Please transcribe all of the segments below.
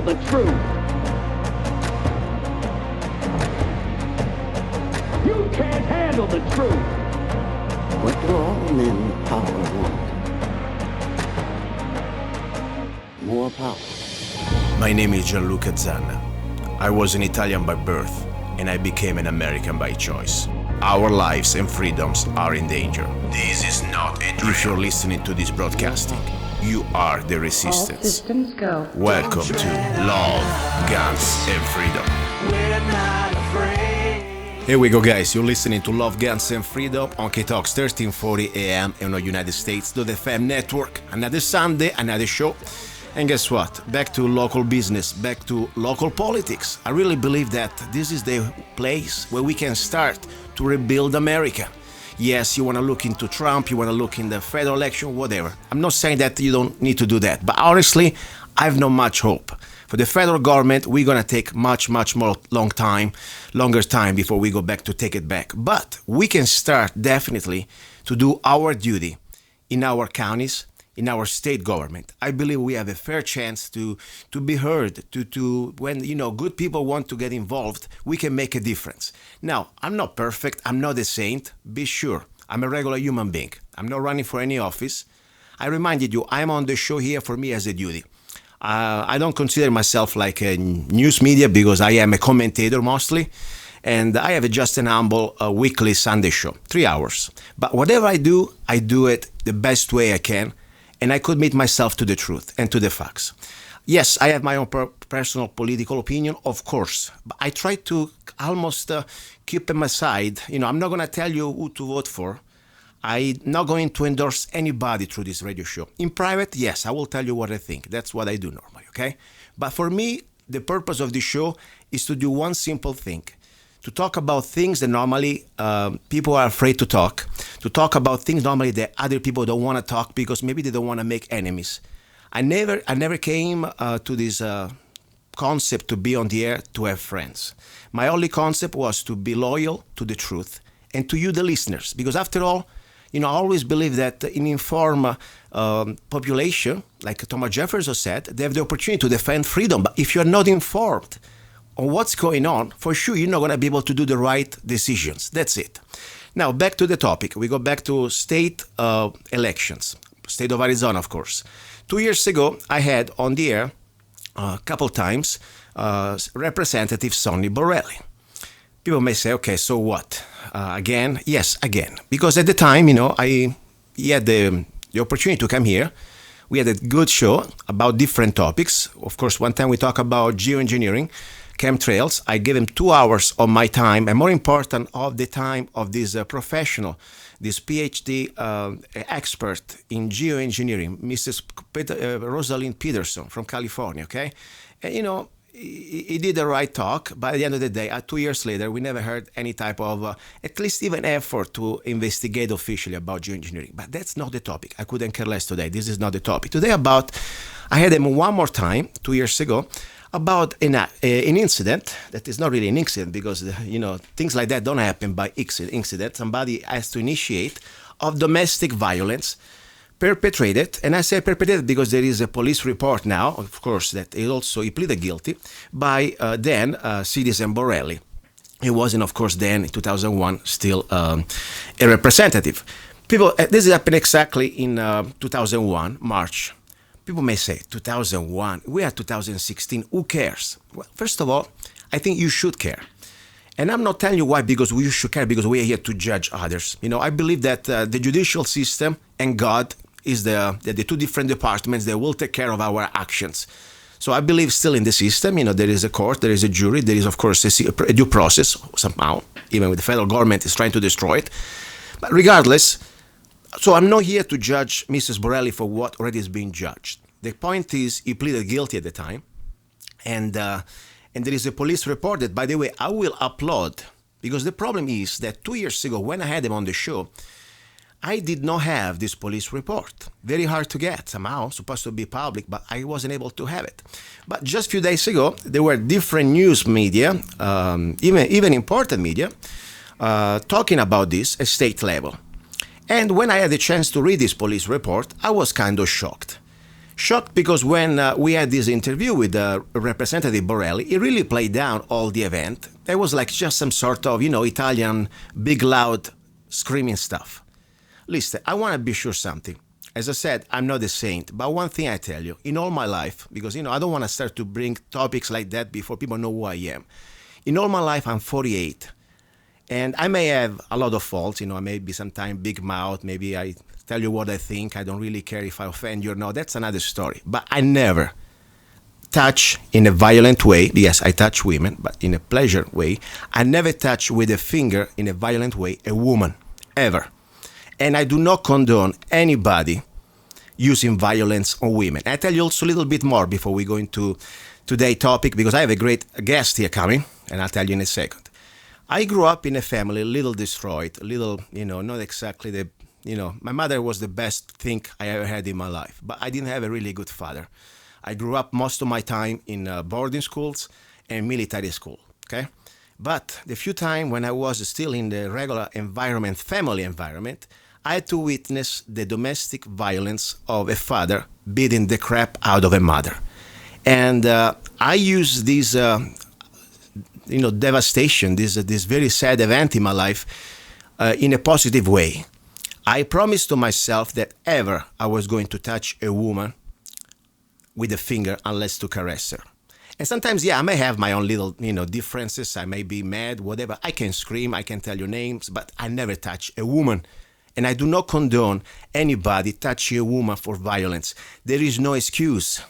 the truth. You can't handle the truth. What do all men in power want? More power. My name is Gianluca Zanna. I was an Italian by birth, and I became an American by choice. Our lives and freedoms are in danger. This is not a drill. If you're listening to this broadcasting, you are the resistance. All systems go. Welcome to Love, Guns, and Freedom. We're not afraid. Here we go, guys. You're listening to Love, Guns, and Freedom on K-Talks 1340 AM in the United States, to the FM network. Another Sunday, another show. And guess what? Back to local business, back to local politics. I really believe that this is the place where we can start to rebuild America. Yes, you want to look into Trump, you want to look in the federal election, whatever. I'm not saying that you don't need to do that, but honestly, I have not much hope. For the federal government, we're going to take much more longer time before we go back to take it back. But we can start definitely to do our duty in our counties, in our state government. I believe we have a fair chance to be heard, to when good people want to get involved, we can make a difference. Now, I'm not perfect, I'm not a saint, be sure. I'm a regular human being. I'm not running for any office. I reminded you, I'm on the show here for me as a duty. I don't consider myself like a news media because I am a commentator mostly, and I have just an humble weekly Sunday show, 3 hours. But whatever I do it the best way I can, and I commit myself to the truth and to the facts. Yes, I have my own personal political opinion, of course, but I try to almost keep them aside. I'm not going to tell you who to vote for. I'm not going to endorse anybody through this radio show. In private, yes, I will tell you what I think. That's what I do normally, okay? But for me, the purpose of this show is to do one simple thing. To talk about things that normally people are afraid to talk about things normally that other people don't want to talk because maybe they don't want to make enemies. I never came to this concept to be on the air to have friends. My only concept was to be loyal to the truth and to you, the listeners, because after all, I always believe that in informed population, like Thomas Jefferson said, they have the opportunity to defend freedom. But if you're not informed on what's going on, for sure you're not going to be able to do the right decisions. That's it. Now, back to the topic. We go back to state elections. State of Arizona, of course. 2 years ago, I had on the air a couple times Representative Sonny Borrellli. People may say, okay, so what? Again? Yes, again. Because at the time, he had the opportunity to come here. We had a good show about different topics. Of course, one time we talked about geoengineering, chemtrails. I gave him 2 hours of my time, and more important, of the time of this professional, this PhD expert in geoengineering, Mrs. Rosalind Peterson from California, okay? And, he did the right talk, but at the end of the day, 2 years later, we never heard any type of, at least even effort to investigate officially about geoengineering. But that's not the topic. I couldn't care less today. This is not the topic. Today I had him one more time, 2 years ago, about an incident that is not really an incident because, things like that don't happen by incident. Somebody has to initiate of domestic violence perpetrated, and I say perpetrated because there is a police report now, of course, that he pleaded guilty by then citizen Borrelli. He wasn't, of course, then in 2001 still a representative. People, this happened exactly in 2001, March. People may say, 2001, we are 2016, who cares? Well, first of all, I think you should care. And I'm not telling you why, because we should care, because we are here to judge others. I believe that the judicial system and God is the two different departments that will take care of our actions. So I believe still in the system, there is a court, there is a jury, there is, of course, a due process somehow, even with the federal government is trying to destroy it. But regardless, so I'm not here to judge Mrs. Borrelli for what already is being judged. The point is, he pleaded guilty at the time, and there is a police report that, by the way, I will upload, because the problem is that 2 years ago, when I had him on the show, I did not have this police report. Very hard to get, somehow, supposed to be public, but I wasn't able to have it. But just a few days ago, there were different news media, even important media, talking about this at state level. And when I had the chance to read this police report, I was kind of shocked. Shocked because when we had this interview with Representative Borrelli, he really played down all the event. There was like just some sort of, Italian big loud screaming stuff. Listen, I want to be sure something. As I said, I'm not a saint, but one thing I tell you, in all my life, because, I don't want to start to bring topics like that before people know who I am. In all my life, I'm 48. And I may have a lot of faults, I may be sometimes big mouth, maybe I tell you what I think, I don't really care if I offend you or not, that's another story. But I never touch in a violent way, yes, I touch women, but in a pleasure way. I never touch with a finger in a violent way a woman, ever. And I do not condone anybody using violence on women. I tell you also a little bit more before we go into today's topic, because I have a great guest here coming, and I'll tell you in a second. I grew up in a family a little destroyed, a little, not exactly the, my mother was the best thing I ever had in my life, but I didn't have a really good father. I grew up most of my time in boarding schools and military school, okay? But the few time when I was still in the regular environment, family environment, I had to witness the domestic violence of a father beating the crap out of a mother. And I use this devastation, this very sad event in my life in a positive way. I promised to myself that ever I was going to touch a woman with a finger unless to caress her. And sometimes, I may have my own little, differences. I may be mad, whatever. I can scream, I can tell you names, but I never touch a woman. And I do not condone anybody touching a woman for violence. There is no excuse.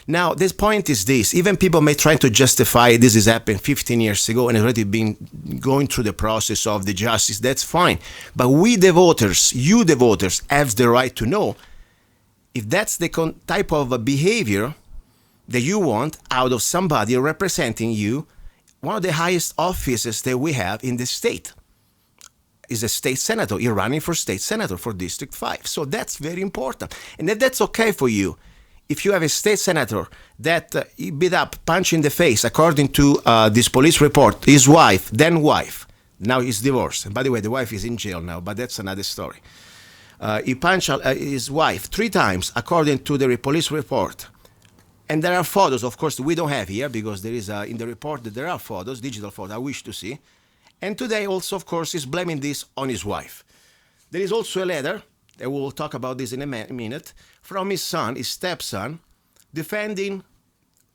Now, this point is this. Even people may try to justify this has happened 15 years ago and already been going through the process of the justice. That's fine. But we, the voters, you, the voters, have the right to know if that's the type of behavior that you want out of somebody representing you. One of the highest offices that we have in the state is a state senator. You're running for state senator for District 5. So that's very important. And if that's okay for you, if you have a state senator that he beat up, punch in the face, according to this police report, his wife, then wife, now he's divorced. And by the way, the wife is in jail now, but that's another story. He punched his wife 3 times, according to the police report. And there are photos, of course, we don't have here, because there is in the report that there are photos, digital photos, I wish to see. And today also, of course, he's blaming this on his wife. There is also a letter, and we'll talk about this in a minute, from his son, his stepson, defending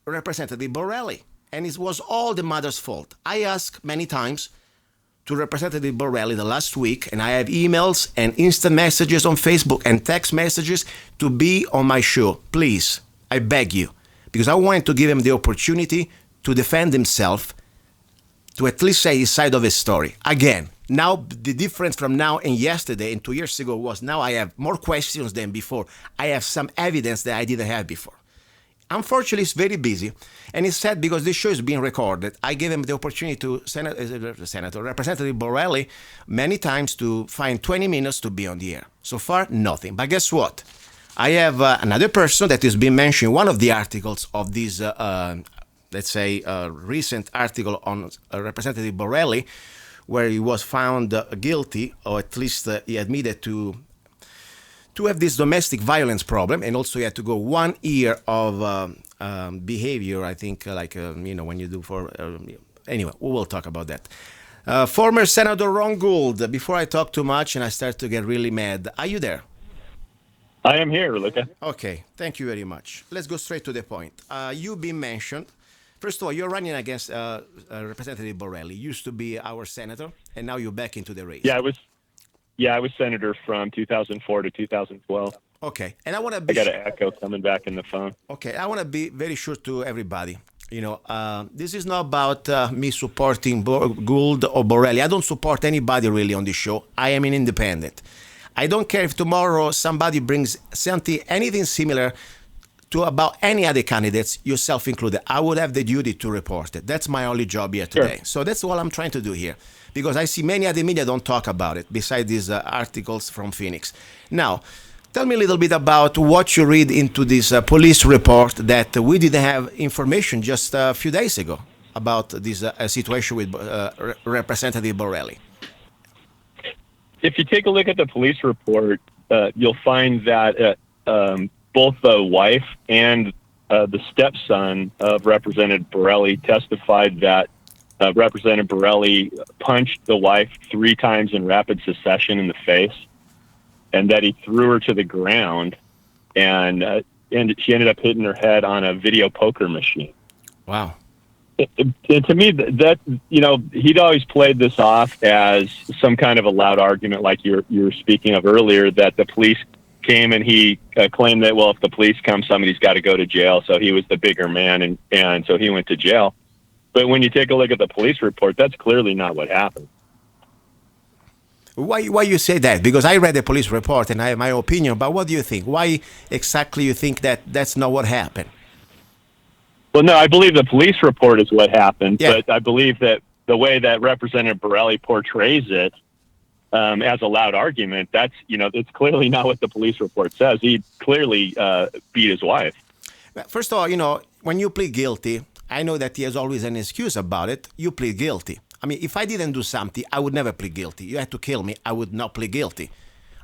Representative Borrelli. And it was all the mother's fault. I asked many times to Representative Borrelli the last week, and I have emails and instant messages on Facebook and text messages to be on my show. Please, I beg you, because I wanted to give him the opportunity to defend himself, to at least say his side of his story. Again, now the difference from now and yesterday and 2 years ago was now I have more questions than before. I have some evidence that I didn't have before. Unfortunately, it's very busy, and it's sad because this show is being recorded. I gave him the opportunity to Representative Borrelli many times to find 20 minutes to be on the air. So far, nothing. But guess what? I have another person that has been mentioned in one of the articles of this, recent article on Representative Borrelli, where he was found guilty, or at least he admitted to have this domestic violence problem, and also he had to go 1 year of behavior, I think, when you do for... anyway, we will talk about that. Former Senator Ron Gould, before I talk too much and I start to get really mad, are you there? I am here, Luca. Okay, thank you very much. Let's go straight to the point. You've been mentioned. First of all, you're running against Representative Borrelli. Used to be our senator, and now you're back into the race. I was senator from 2004 to 2012. Okay, and I want to be... I got an echo coming back in the phone. Okay, I want to be very sure to everybody. This is not about me supporting Gould or Borrelli. I don't support anybody really on this show. I am an independent. I don't care if tomorrow somebody brings anything similar to about any other candidates, yourself included. I would have the duty to report it. That's my only job here today. Sure. So that's what I'm trying to do here, because I see many other media don't talk about it, besides these articles from Phoenix. Now, tell me a little bit about what you read into this police report that we didn't have information just a few days ago about this situation with Representative Borrelli. If you take a look at the police report, you'll find that both the wife and the stepson of Representative Borrelli testified that Representative Borrelli punched the wife 3 times in rapid succession in the face, and that he threw her to the ground, and she ended up hitting her head on a video poker machine. Wow. And to me, that he'd always played this off as some kind of a loud argument, like you were speaking of earlier, that the police came and he claimed that, well, if the police come, somebody's got to go to jail. So he was the bigger man, and so he went to jail. But when you take a look at the police report, that's clearly not what happened. Why you say that? Because I read the police report and I have my opinion, but what do you think? Why exactly you think that that's not what happened? Well, no, I believe the police report is what happened, yeah. But I believe that the way that Representative Borrelli portrays it as a loud argument, it's clearly not what the police report says. He clearly beat his wife. First of all, when you plead guilty, I know that he has always an excuse about it. You plead guilty. I mean, if I didn't do something, I would never plead guilty. You had to kill me, I would not plead guilty.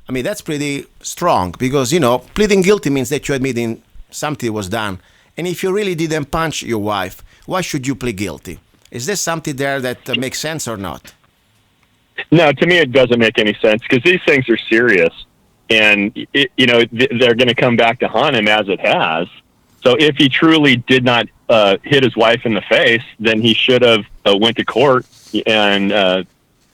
I mean, that's pretty strong because, pleading guilty means that you're admitting something was done. And if you really didn't punch your wife, why should you plead guilty? Is there something there that makes sense or not? No, to me it doesn't make any sense because these things are serious, and they're going to come back to haunt him as it has. So if he truly did not hit his wife in the face, then he should have went to court and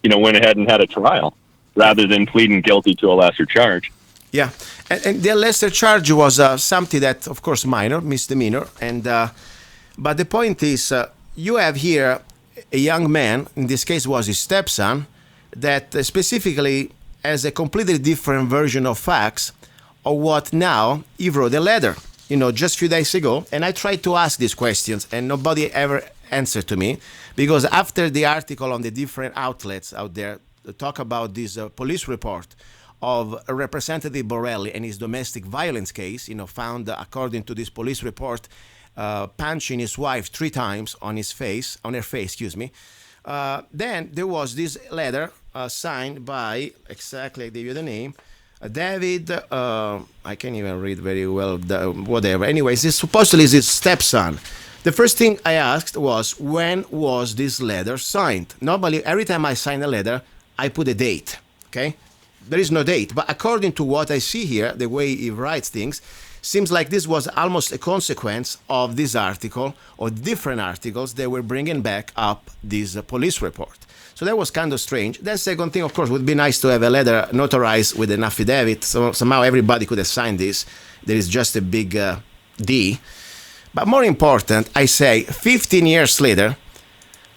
went ahead and had a trial rather than pleading guilty to a lesser charge. Yeah, and the lesser charge was something that, of course, minor, misdemeanor. But the point is, you have here a young man, in this case was his stepson, that specifically has a completely different version of facts of what now he wrote a letter, just a few days ago. And I tried to ask these questions and nobody ever answered to me because after the article on the different outlets out there talk about this police report of Representative Borrelli and his domestic violence case, found, according to this police report, punching his wife 3 times on her face, then there was this letter signed by, exactly, I gave you the name, David, I can't even read very well, whatever. Anyways, this supposedly is his stepson. The first thing I asked was, when was this letter signed? Normally, every time I sign a letter, I put a date, okay? There is no date, but according to what I see here, the way he writes things, seems like this was almost a consequence of this article or different articles that were bringing back up this police report. So that was kind of strange. Then second thing, of course, would be nice to have a letter notarized with an affidavit, so somehow everybody could have signed this. There is just a big D. But more important, I say, 15 years later,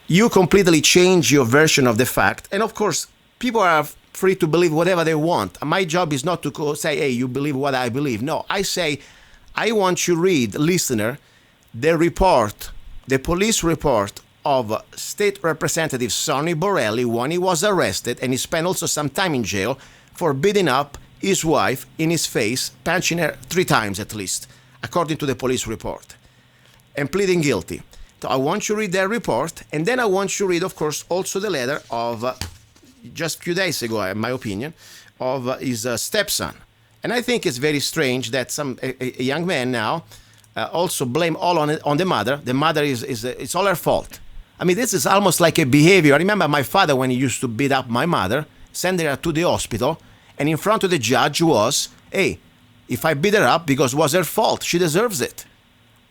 you completely change your version of the fact, and of course, people are free to believe whatever they want. My job is not to say, hey, you believe what I believe. No, I say, I want you to read, listener, the report, the police report of State Representative Sonny Borrelli when he was arrested, and he spent also some time in jail for beating up his wife in his face, punching her 3 times at least, according to the police report, and pleading guilty. So I want you to read that report, and then I want you to read, of course, also the letter of just a few days ago, in my opinion, of his stepson. And I think it's very strange that a young man now also blame all on the mother. The mother it's all her fault. I mean, this is almost like a behavior. I remember my father when he used to beat up my mother, send her to the hospital, and in front of the judge was, hey, if I beat her up because it was her fault, she deserves it.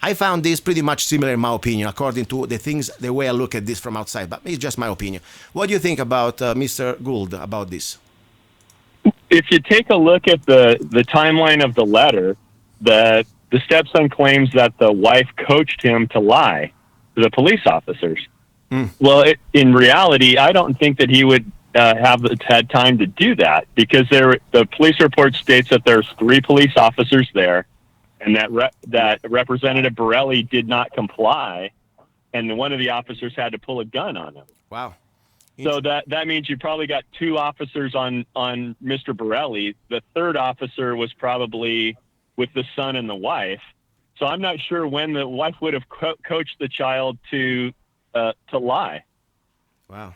I found this pretty much similar in my opinion, according to the way I look at this from outside, but it's just my opinion. What do you think about Mr. Gould about this? If you take a look at the timeline of the letter, the stepson claims that the wife coached him to lie to the police officers. Well, in reality, I don't think that he would have had time to do that because the police report states that there's 3 police officers there, and that Representative Borrelli did not comply, and one of the officers had to pull a gun on him. Wow. So that means you probably got 2 officers on Mr. Borrelli. The 3rd officer was probably with the son and the wife. So I'm not sure when the wife would have coached the child to lie. Wow.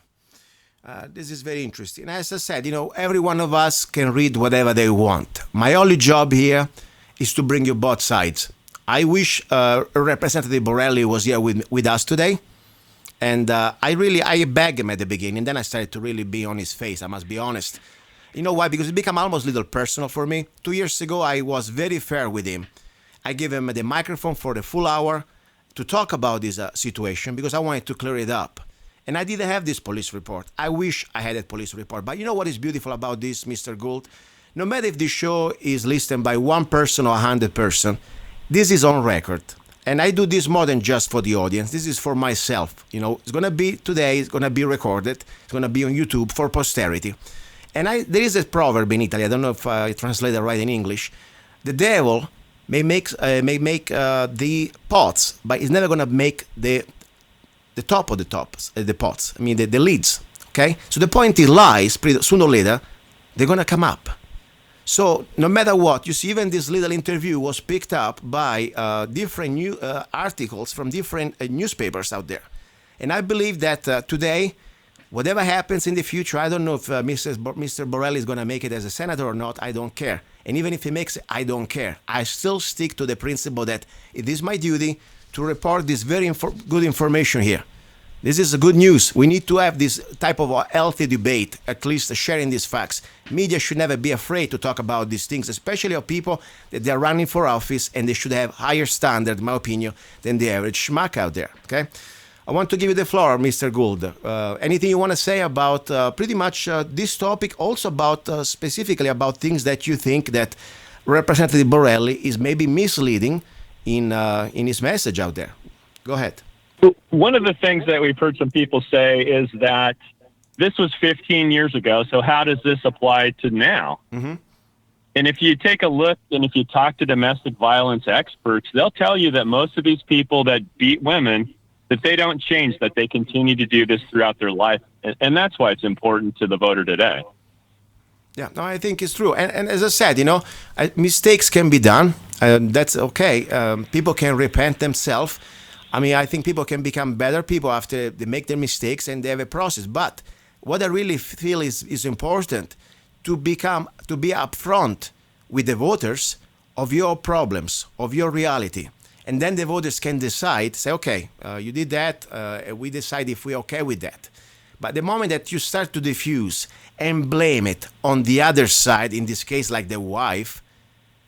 This is very interesting. As I said, every one of us can read whatever they want. My only job here is to bring you both sides. I wish Representative Borrelli was here with us today. And I begged him at the beginning. Then I started to really be on his face. I must be honest. You know why? Because it became almost a little personal for me. 2 years ago, I was very fair with him. I gave him the microphone for the full hour to talk about this situation because I wanted to clear it up. And I didn't have this police report. I wish I had a police report. But you know what is beautiful about this, Mr. Gould? No matter if this show is listened by 1 person or 100 person, this is on record. And I do this more than just for the audience. This is for myself. You know, it's going to be today, it's going to be recorded. It's going to be on YouTube for posterity. And there is a proverb in Italy. I don't know if I translate it right in English. The devil may make the pots, but he's never going to make the top of the pots. I mean, the lids. Okay? So the point is lies, sooner or later, they're going to come up. So no matter what, you see, even this little interview was picked up by different new articles from different newspapers out there. And I believe that today, whatever happens in the future, I don't know if Mr. Borrelli is going to make it as a senator or not. I don't care. And even if he makes it, I don't care. I still stick to the principle that it is my duty to report this very good information here. This is good news. We need to have this type of a healthy debate, at least sharing these facts. Media should never be afraid to talk about these things, especially of people that they're running for office, and they should have higher standard, in my opinion, than the average schmuck out there. Okay? I want to give you the floor, Mr. Gould. Anything you want to say about pretty much this topic, also about specifically about things that you think that Representative Borrelli is maybe misleading in his message out there? Go ahead. One of the things that we've heard some people say is that this was 15 years ago, so how does this apply to now? Mm-hmm. And if you take a look and if you talk to domestic violence experts, they'll tell you that most of these people that beat women, that they don't change, that they continue to do this throughout their life. And that's why it's important to the voter today. Yeah, no, I think it's true. And as I said, you know, mistakes can be done. That's okay. People can repent themselves. I mean, I think people can become better people after they make their mistakes and they have a process. But what I really feel is important to be upfront with the voters of your problems, of your reality. And then the voters can decide, say, okay, you did that, we decide if we're okay with that. But the moment that you start to diffuse and blame it on the other side, in this case, like the wife,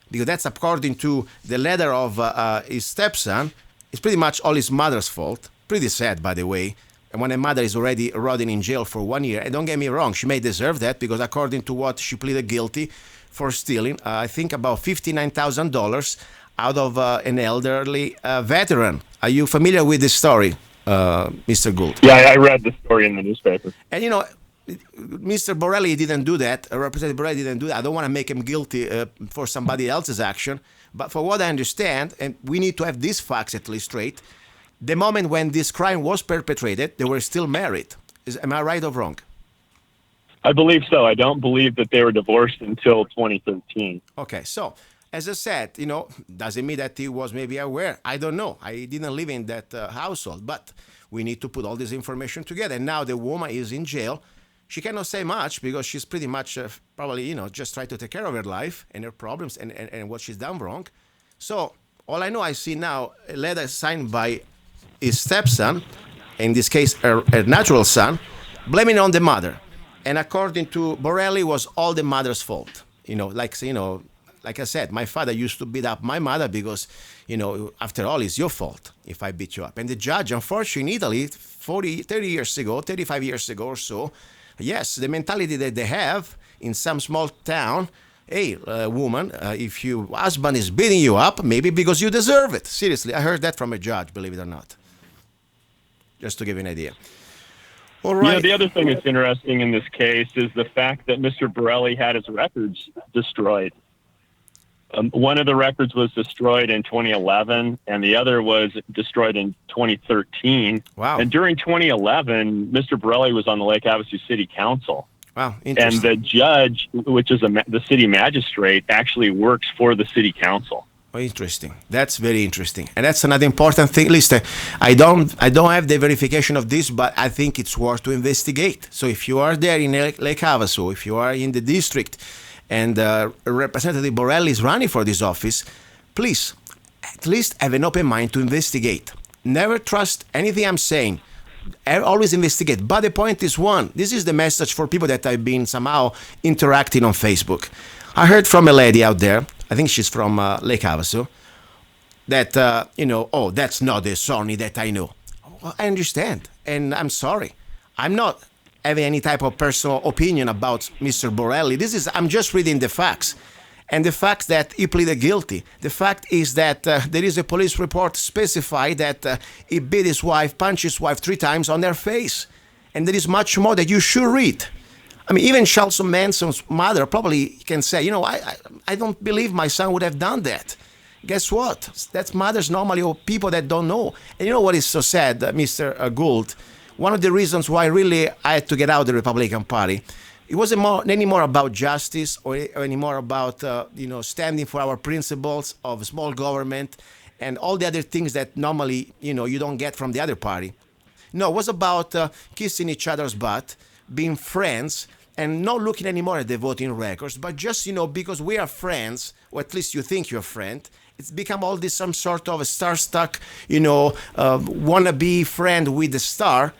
because that's according to the letter of his stepson, it's pretty much all his mother's fault. Pretty sad, by the way. And when a mother is already rotting in jail for 1 year, and don't get me wrong, she may deserve that, because according to what she pleaded guilty for stealing, I think about $59,000 out of an elderly veteran. Are you familiar with this story, Mr. Gould? Yeah, I read the story in the newspaper. And you know, Mr. Borrelli didn't do that. Representative Borrelli didn't do that. I don't want to make him guilty for somebody else's action. But for what I understand, and we need to have these facts at least straight, the moment when this crime was perpetrated, they were still married. Am I right or wrong? I believe so. I don't believe that they were divorced until 2013. Okay, so as I said, you know, does it mean that he was maybe aware? I don't know. I didn't live in that household, but we need to put all this information together. And now the woman is in jail. She cannot say much because she's pretty much probably, you know, just trying to take care of her life and her problems and what she's done wrong. So all I know, I see now a letter signed by his stepson, in this case, her natural son, blaming on the mother. And according to Borrelli, was all the mother's fault. You know, like I said, my father used to beat up my mother because, you know, after all, it's your fault if I beat you up. And the judge, unfortunately, in Italy, 35 years ago or so, yes, the mentality that they have in some small town, hey, woman, if your husband is beating you up, maybe because you deserve it. Seriously, I heard that from a judge, believe it or not. Just to give you an idea. All right. You know, the other thing that's interesting in this case is the fact that Mr. Borrelli had his records destroyed. One of the records was destroyed in 2011, and the other was destroyed in 2013. Wow. And during 2011, Mr. Borrelli was on the Lake Havasu City Council. Wow, interesting. And the judge, which is the city magistrate, actually works for the city council. Oh, interesting. That's very interesting. And that's another important thing. Listen, I don't have the verification of this, but I think it's worth to investigate. So if you are there in Lake Havasu, if you are in the district, and Representative Borrelli is running for this office, please, at least have an open mind to investigate. Never trust anything I'm saying. Always investigate. But the point is one. This is the message for people that I've been somehow interacting on Facebook. I heard from a lady out there, I think she's from Lake Havasu, that, oh, that's not the Sonny that I know. Well, I understand, and I'm sorry. I'm not having any type of personal opinion about Mr. Borrelli. I'm just reading the facts. And the fact that he pleaded guilty. The fact is that there is a police report specify that he beat his wife, punched his wife 3 times on their face. And there is much more that you should read. I mean, even Charles Manson's mother probably can say, I don't believe my son would have done that. Guess what? That's mothers normally or people that don't know. And you know what is so sad, Mr. Gould? One of the reasons why really I had to get out of the Republican Party, it wasn't any more about justice or any more about, standing for our principles of small government and all the other things that normally, you don't get from the other party. No, it was about kissing each other's butt, being friends, and not looking anymore at the voting records, but just, because we are friends, or at least you think you're a friend, it's become all this some sort of a star-stuck, wannabe friend with the star.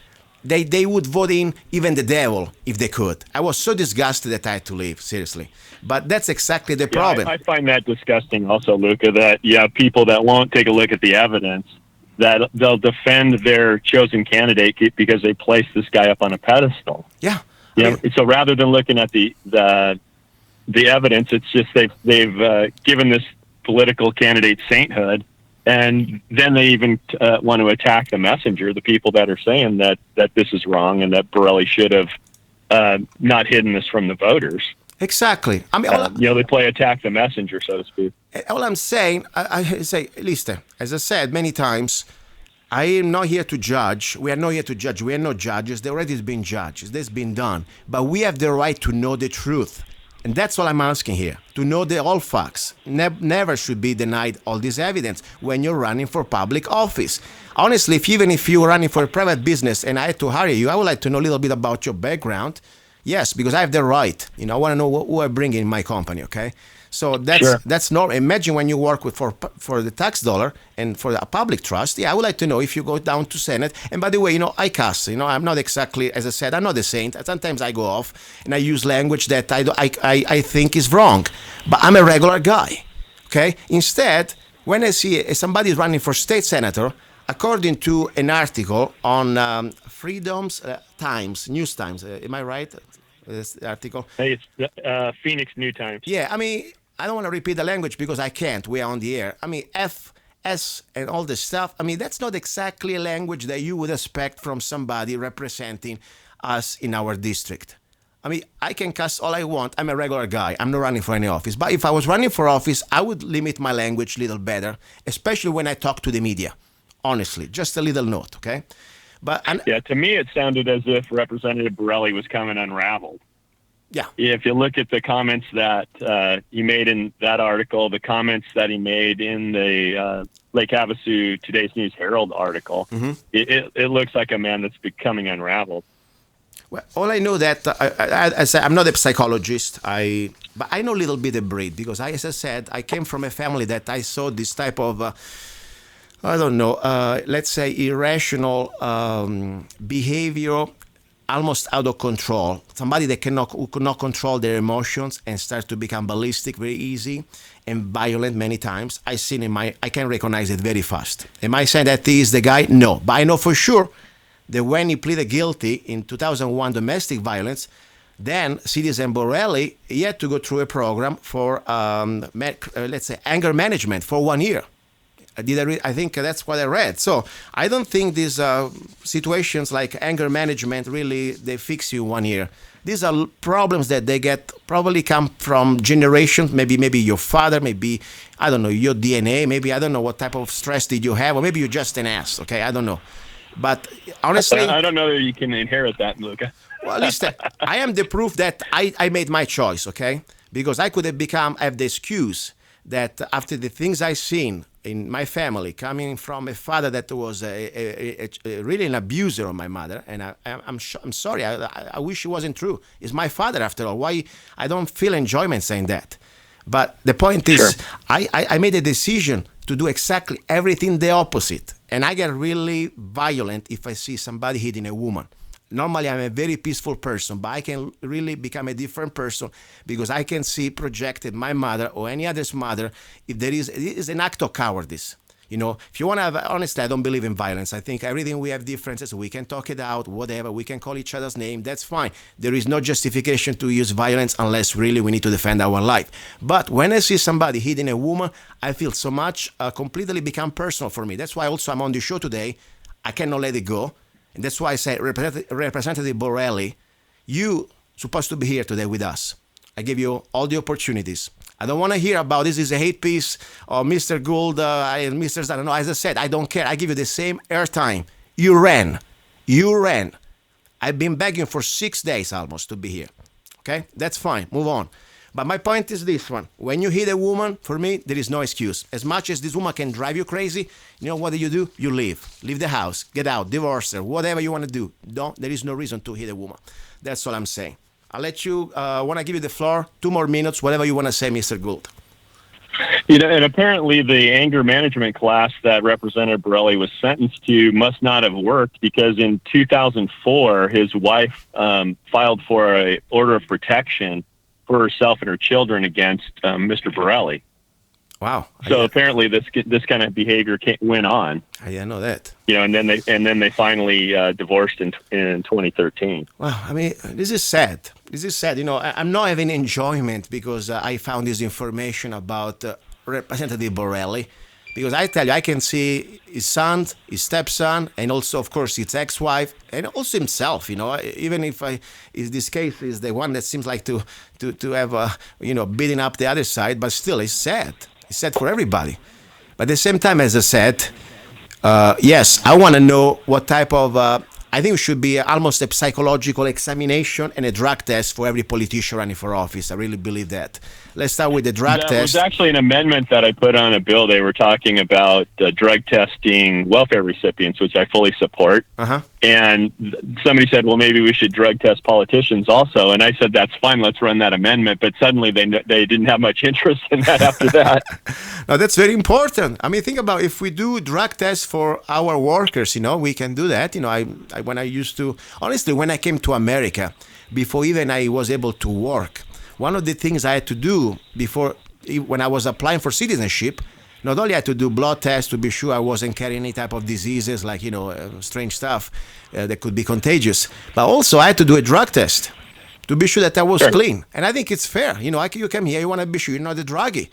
They would vote in even the devil if they could. I was so disgusted that I had to leave, seriously. But that's exactly the problem. I find that disgusting also, Luca, that you have people that won't take a look at the evidence, that they'll defend their chosen candidate because they placed this guy up on a pedestal. Yeah. So rather than looking at the evidence, it's just they've given this political candidate sainthood. And then they even want to attack the messenger, the people that are saying that this is wrong and that Borrelli should have not hidden this from the voters. Exactly. I mean, they play attack the messenger, so to speak. All I'm saying, I say, listen, as I said many times, I am not here to judge. We are not here to judge. We are not judges. There already has been judges. This has been done. But we have the right to know the truth. And that's all I'm asking here, to know all facts. Never should be denied all this evidence when you're running for public office. Honestly, even if you're running for a private business and I had to hire you, I would like to know a little bit about your background. Yes, because I have the right. I want to know who I bring in my company, okay? So that's normal. Imagine when you work for the tax dollar and for a public trust. Yeah, I would like to know if you go down to Senate. And by the way, I cuss. I'm not exactly, as I said, I'm not a saint. Sometimes I go off and I use language that I think is wrong. But I'm a regular guy, okay? Instead, when I see somebody running for state senator, according to an article on Freedom's Times, News Times, am I right? This article. Hey, it's Phoenix New Times. Yeah, I mean, I don't want to repeat the language because I can't. We are on the air. I mean, F, S, and all this stuff. I mean, that's not exactly a language that you would expect from somebody representing us in our district. I mean, I can cuss all I want. I'm a regular guy. I'm not running for any office. But if I was running for office, I would limit my language a little better, especially when I talk to the media. Honestly, just a little note, okay? To me, it sounded as if Representative Borrelli was coming unraveled. Yeah. If you look at the comments that he made in that article, the comments that he made in the Lake Havasu Today's News Herald article, it looks like a man that's becoming unraveled. Well, all I know that I'm not a psychologist, but I know a little bit of breed because, as I said, I came from a family that I saw this type of, let's say irrational behavior, almost out of control. Somebody that who could not control their emotions and start to become ballistic very easy and violent many times. I can recognize it very fast. Am I saying that he is the guy? No, but I know for sure that when he pleaded guilty in 2001 domestic violence, then Citizen Borrelli, he had to go through a program for, let's say, anger management for 1 year. I think that's what I read. So I don't think these situations like anger management really, they fix you 1 year. These are problems that they probably come from generations, maybe your father, maybe, I don't know, your DNA, maybe, I don't know what type of stress did you have, or maybe you're just an ass, okay? I don't know. But honestly... I don't know that you can inherit that, Luca. Well, at least I am the proof that I made my choice, okay? Because I could have have the excuse that after the things I've seen in my family, coming from a father that was really an abuser of my mother, and I'm sorry, I wish it wasn't true. It's my father after all. Why I don't feel enjoyment saying that. But the point is, Sure. I made a decision to do exactly everything the opposite. And I get really violent if I see somebody hitting a woman. Normally, I'm a very peaceful person, but I can really become a different person because I can see projected my mother or any other's mother if it is an act of cowardice. You know, if you want to have, honestly, I don't believe in violence. I think everything we have differences, we can talk it out, whatever, we can call each other's name, that's fine. There is no justification to use violence unless really we need to defend our life. But when I see somebody hitting a woman, I feel so much completely become personal for me. That's why also I'm on the show today. I cannot let it go. And that's why I say, Representative Borrelli, you supposed to be here today with us. I give you all the opportunities. I don't want to hear about this is a hate piece or Mr. Gould, Mr. Zanna. No, as I said, I don't care. I give you the same airtime. You ran. I've been begging for 6 days almost to be here. Okay? That's fine. Move on. But my point is this one. When you hit a woman, for me, there is no excuse. As much as this woman can drive you crazy, you know what do? You leave. Leave the house. Get out. Divorce her. Whatever you want to do. There is no reason to hit a woman. That's all I'm saying. I'll let you, want to give you the floor, 2 more minutes, whatever you want to say, Mr. Gould. You know, and apparently the anger management class that Representative Borrelli was sentenced to must not have worked because in 2004, his wife filed for an order of protection for herself and her children against Mr. Borrelli. Wow. So apparently this kind of behavior went on. I didn't know that. You know, and then they finally divorced in 2013. Well, I mean, this is sad. You know, I'm not having enjoyment because I found this information about Representative Borrelli. Because I tell you, I can see his son, his stepson, and also, of course, his ex-wife, and also himself. You know, even if this case is the one that seems like to have beating up the other side, but still, it's sad. It's sad for everybody. But at the same time, as I said, yes, I want to know what type of. I think it should be almost a psychological examination and a drug test for every politician running for office. I really believe that. Let's start with the drug test. That was actually an amendment that I put on a bill. They were talking about drug testing welfare recipients, which I fully support. Uh-huh. And somebody said, well, maybe we should drug test politicians also. And I said, that's fine. Let's run that amendment. But suddenly they didn't have much interest in that after that. No, that's very important. I mean, think about if we do drug tests for our workers, you know, we can do that. You know, when I came to America, before even I was able to work, one of the things I had to do when I was applying for citizenship, not only I had to do blood tests to be sure I wasn't carrying any type of diseases like, strange stuff that could be contagious, but also I had to do a drug test to be sure that I was clean. And I think it's fair. You know, you come here, you want to be sure you're not a druggie.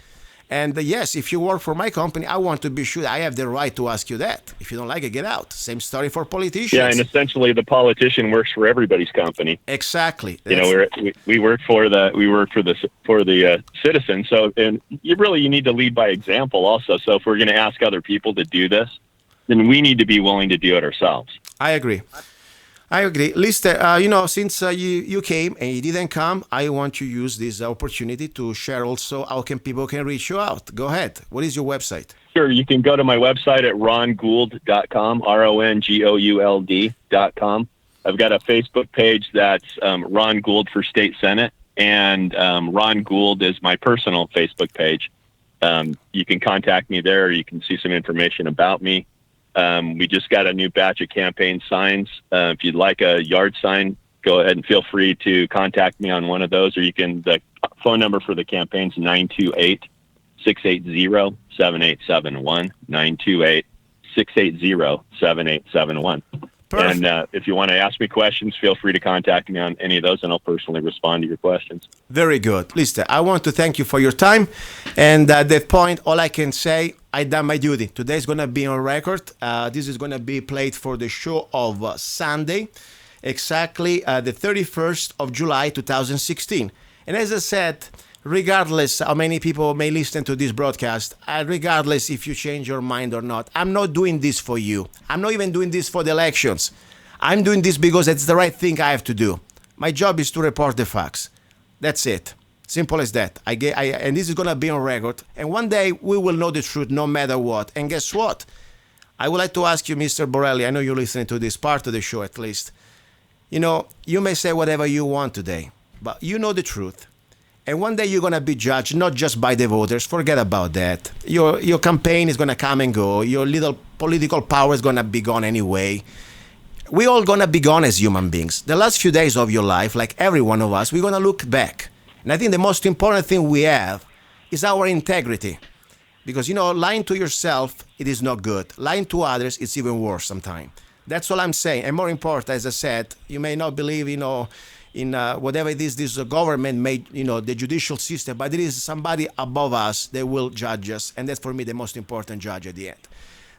And yes, if you work for my company, I want to be sure I have the right to ask you that. If you don't like it, get out. Same story for politicians. Yeah, and essentially the politician works for everybody's company. Exactly. You know, we work for the citizen. So, and you need to lead by example also. So if we're going to ask other people to do this, then we need to be willing to do it ourselves. I agree. Lister, since you came and you didn't come, I want to use this opportunity to share also how people can reach you out. Go ahead. What is your website? Sure. You can go to my website at rongould.com, RONGOULD.com. I've got a Facebook page that's Ron Gould for State Senate, and Ron Gould is my personal Facebook page. You can contact me there. You can see some information about me. We just got a new batch of campaign signs. If you'd like a yard sign, go ahead and feel free to contact me on one of those, or the phone number for the campaign is 928-680-7871, 928-680-7871. Perfect. And if you want to ask me questions, feel free to contact me on any of those, and I'll personally respond to your questions. Very good. Lister, I want to thank you for your time. And at that point, all I can say, I done my duty. Today is going to be on record. This is going to be played for the show of Sunday, exactly the 31st of July, 2016. And as I said, regardless how many people may listen to this broadcast, regardless if you change your mind or not, I'm not doing this for you. I'm not even doing this for the elections. I'm doing this because it's the right thing I have to do. My job is to report the facts. That's it. Simple as that. And this is going to be on record. And one day we will know the truth no matter what. And guess what? I would like to ask you, Mr. Borrelli, I know you're listening to this part of the show at least. You know, you may say whatever you want today, but you know the truth. And one day you're going to be judged not just by the voters. Forget about that. Your campaign is going to come and go. Your little political power is going to be gone anyway. We're all going to be gone as human beings. The last few days of your life, like every one of us, we're going to look back. And I think the most important thing we have is our integrity. Because, lying to yourself, it is not good. Lying to others, it's even worse sometimes. That's all I'm saying. And more important, as I said, you may not believe, in whatever it is this government made, the judicial system, but there is somebody above us that will judge us. And that's, for me, the most important judge at the end.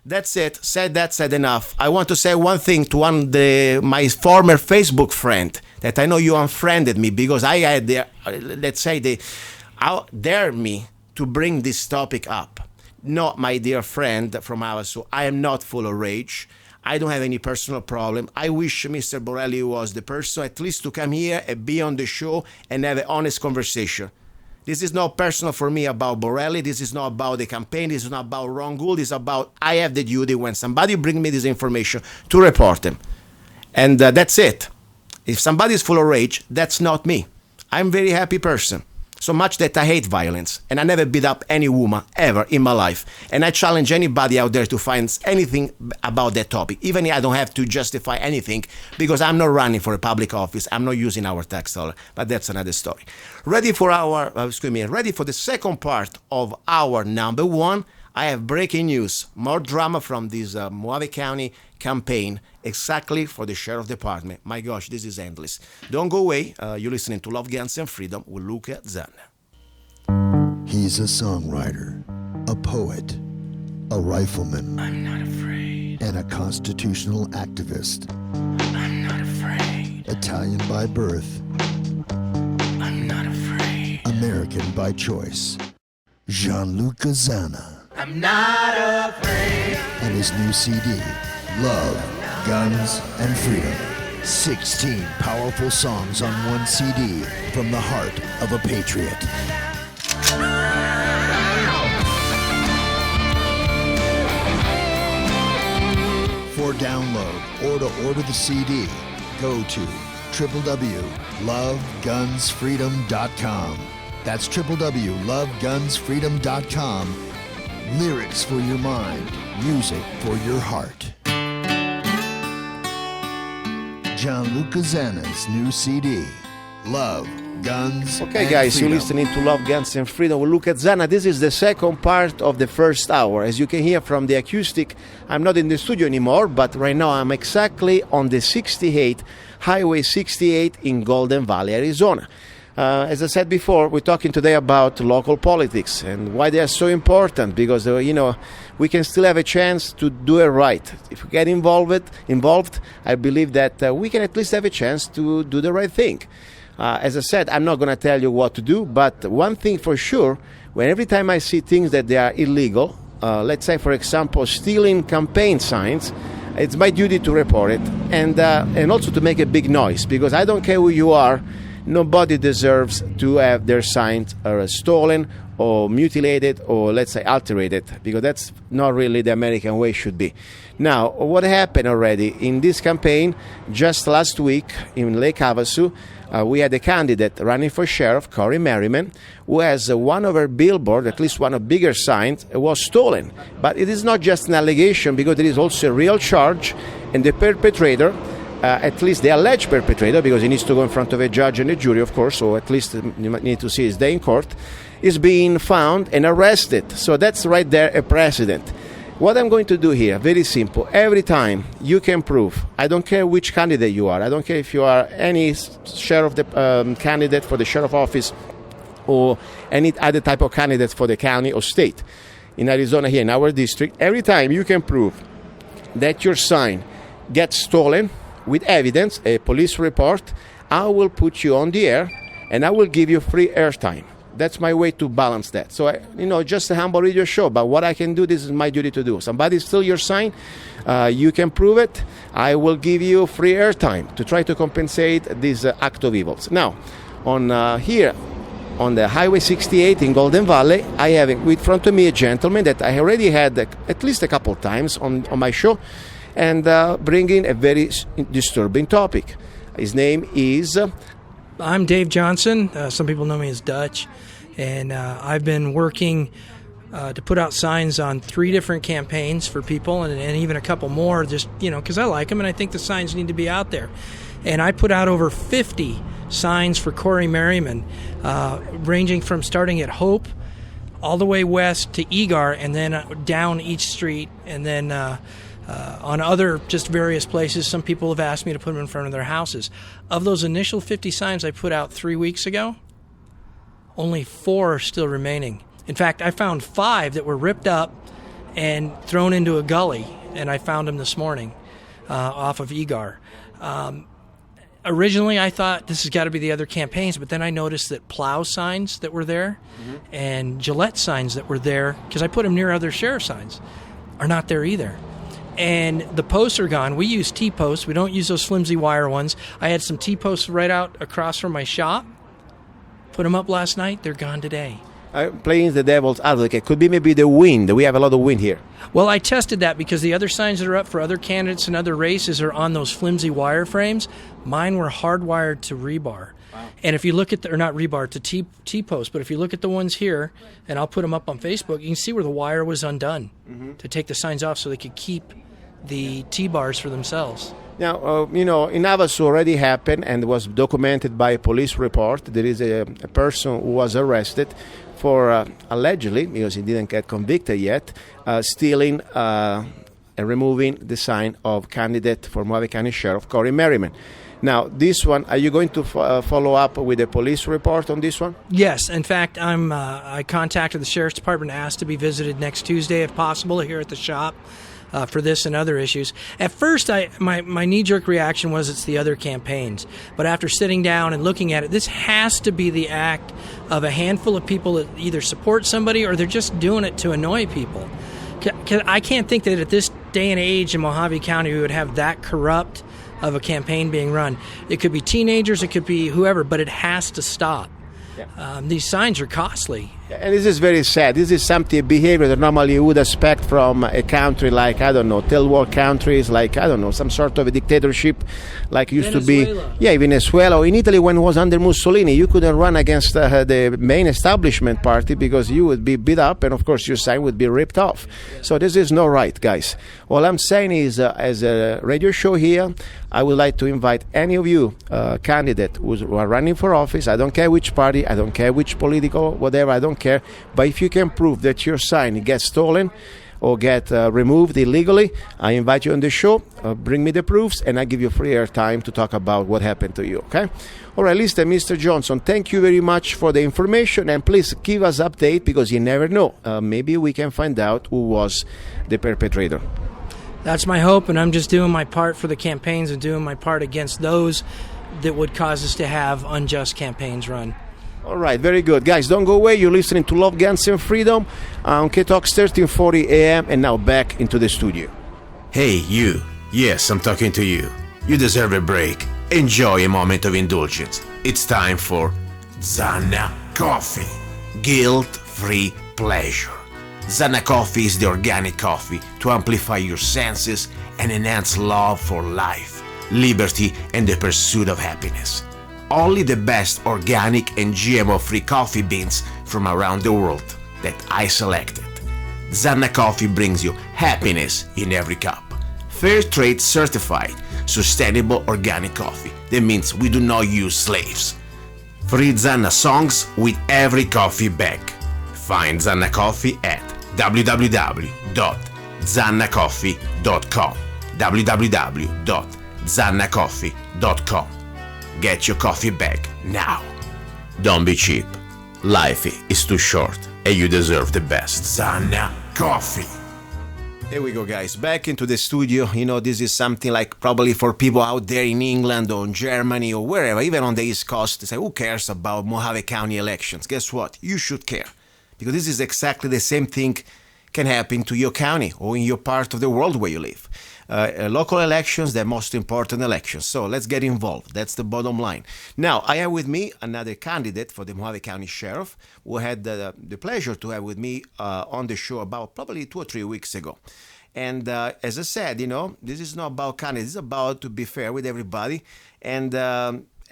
That's it. Said enough. I want to say one thing to my former Facebook friend that I know you unfriended me because I had they dare me to bring this topic up. No, my dear friend from Havasu, I am not full of rage. I don't have any personal problem. I wish Mr. Borrelli was the person at least to come here and be on the show and have an honest conversation. This is not personal for me about Borrelli. This is not about the campaign. This is not about Ron Gould. It's about I have the duty when somebody brings me this information to report them. And that's it. If somebody is full of rage, that's not me. I'm a very happy person. So much that I hate violence. And I never beat up any woman ever in my life. And I challenge anybody out there to find anything about that topic. Even if I don't have to justify anything because I'm not running for a public office. I'm not using our tax dollar. But that's another story. Ready for the second part of our number one. I have breaking news. More drama from this Mojave County campaign exactly for the sheriff department. My gosh, this is endless. Don't go away. You're listening to Love, Guns, and Freedom with Luca Zanna. He's a songwriter, a poet, a rifleman. I'm not afraid. And a constitutional activist. I'm not afraid. Italian by birth. I'm not afraid. American by choice. Gianluca Zanna. I'm not afraid. And his new CD, Love, Guns, and Freedom. 16 powerful songs on one CD from the heart of a patriot. For download or to order the CD, go to www.lovegunsfreedom.com. That's www.lovegunsfreedom.com. Lyrics for your mind, music for your heart. Gianluca Zanna's new CD, Love, Guns, Okay, and guys, Freedom. you're listening to Love, Guns, and Freedom with Luca Zanna. This is the second part of the first hour. As you can hear from the acoustic, I'm not in the studio anymore, but right now I'm exactly on the 68, Highway 68 in Golden Valley, Arizona. As I said before, we're talking today about local politics and why they are so important because, we can still have a chance to do it right. If we get involved, I believe that we can at least have a chance to do the right thing. As I said, I'm not going to tell you what to do, but one thing for sure, every time I see things that they are illegal, let's say, for example, stealing campaign signs, it's my duty to report it and also to make a big noise because I don't care who you are. Nobody deserves to have their signs stolen or mutilated or, let's say, alterated, because that's not really the American way it should be. Now, what happened already in this campaign, just last week in Lake Havasu, we had a candidate running for sheriff, Corey Merriman, who has one of her billboard, at least one of bigger signs, was stolen. But it is not just an allegation, because there is also a real charge, and the perpetrator, at least the alleged perpetrator, because he needs to go in front of a judge and a jury, of course, so at least you might need to see his day in court, is being found and arrested. So that's right there a precedent. What I'm going to do here, very simple. Every time you can prove, I don't care which candidate you are, I don't care if you are any sheriff candidate for the sheriff office or any other type of candidate for the county or state. In Arizona here, in our district, every time you can prove that your sign gets stolen, with evidence, a police report, I will put you on the air and I will give you free airtime. That's my way to balance that. So, just a humble radio show, but what I can do, this is my duty to do. Somebody steal your sign, you can prove it, I will give you free airtime to try to compensate this act of evils. Now, on here, on the Highway 68 in Golden Valley, I have in front of me a gentleman that I already had at least a couple times on my show, and bringing a very disturbing topic. His name is I'm Dave Johnson. Some people know me as Dutch. And I've been working to put out signs on 3 different campaigns for people and even a couple more just, because I like them and I think the signs need to be out there. And I put out over 50 signs for Corey Merriman, ranging from starting at Hope all the way west to Egar and then down each street and then on other just various places. Some people have asked me to put them in front of their houses. Of those initial 50 signs I put out 3 weeks ago, only 4 are still remaining. In fact, I found 5 that were ripped up and thrown into a gully, and I found them this morning off of Egar. Originally, I thought this has got to be the other campaigns, but then I noticed that plow signs that were there and Gillette signs that were there, because I put them near other sheriff signs, are not there either. And the posts are gone. We use T-posts. We don't use those flimsy wire ones. I had some T-posts right out across from my shop. Put them up last night. They're gone today. Playing the devil's advocate, could be maybe the wind. We have a lot of wind here. Well, I tested that because the other signs that are up for other candidates and other races are on those flimsy wire frames. Mine were hardwired to rebar. Wow. And if you look at or not rebar, to T-post, but if you look at the ones here, and I'll put them up on Facebook, you can see where the wire was undone to take the signs off so they could keep the T-bars for themselves. Now, in Navas already happened and was documented by a police report. There is a person who was arrested for allegedly, because he didn't get convicted yet, stealing and removing the sign of candidate for Mojave County Sheriff Corey Merriman. Now, this one, are you going to follow up with a police report on this one? Yes. In fact, I contacted the Sheriff's Department, asked to be visited next Tuesday, if possible, here at the shop. For this and other issues. At first, my knee-jerk reaction was it's the other campaigns. But after sitting down and looking at it, this has to be the act of a handful of people that either support somebody or they're just doing it to annoy people. I can't think that at this day and age in Mojave County we would have that corrupt of a campaign being run. It could be teenagers, it could be whoever, but it has to stop. Yeah. These signs are costly. And this is very sad. This is something, behavior that normally you would expect from a country like, third world countries, like, some sort of a dictatorship like used Venezuela. to be. Venezuela. Or in Italy, when it was under Mussolini, you couldn't run against the main establishment party because you would be beat up and, of course, your sign would be ripped off. Yeah. So this is not right, guys. All I'm saying is, as a radio show here, I would like to invite any of you candidates who are running for office. I don't care which party, I don't care which political, whatever, I don't care. But if you can prove that your sign gets stolen or get removed illegally, I invite you on the show, bring me the proofs, and I give you free airtime to talk about what happened to you, okay? All right, listen, Mr. Johnson, thank you very much for the information, and please give us update because you never know. Maybe we can find out who was the perpetrator. That's my hope, and I'm just doing my part for the campaigns and doing my part against those that would cause us to have unjust campaigns run. All right, very good. Guys, don't go away. You're listening to Love, Guns, and Freedom on K-Talks 1340 AM, and now back into the studio. Hey, you. Yes, I'm talking to you. You deserve a break. Enjoy a moment of indulgence. It's time for Zanna Coffee. Guilt-free pleasure. Zanna Coffee is the organic coffee to amplify your senses and enhance love for life, liberty, and the pursuit of happiness. Only the best organic and GMO-free coffee beans from around the world that I selected. Zanna Coffee brings you happiness in every cup. Fair trade certified, sustainable organic coffee. That means we do not use slaves. Free Zanna songs with every coffee bag. Find Zanna Coffee at www.zannacoffee.com. www.zannacoffee.com. Get your coffee bag now. Don't be cheap. Life is too short and you deserve the best. Zanna Coffee. Here we go, guys. Back into the studio. This is something like probably for people out there in England or in Germany or wherever, even on the East Coast, they say, who cares about Mojave County elections? Guess what? You should care. Because this is exactly the same thing can happen to your county or in your part of the world where you live. Local elections, the most important elections. So let's get involved. That's the bottom line. Now, I have with me another candidate for the Mojave County Sheriff who had the pleasure to have with me on the show about probably 2 or 3 weeks ago. And as I said, this is not about candidates. It's about to be fair with everybody. And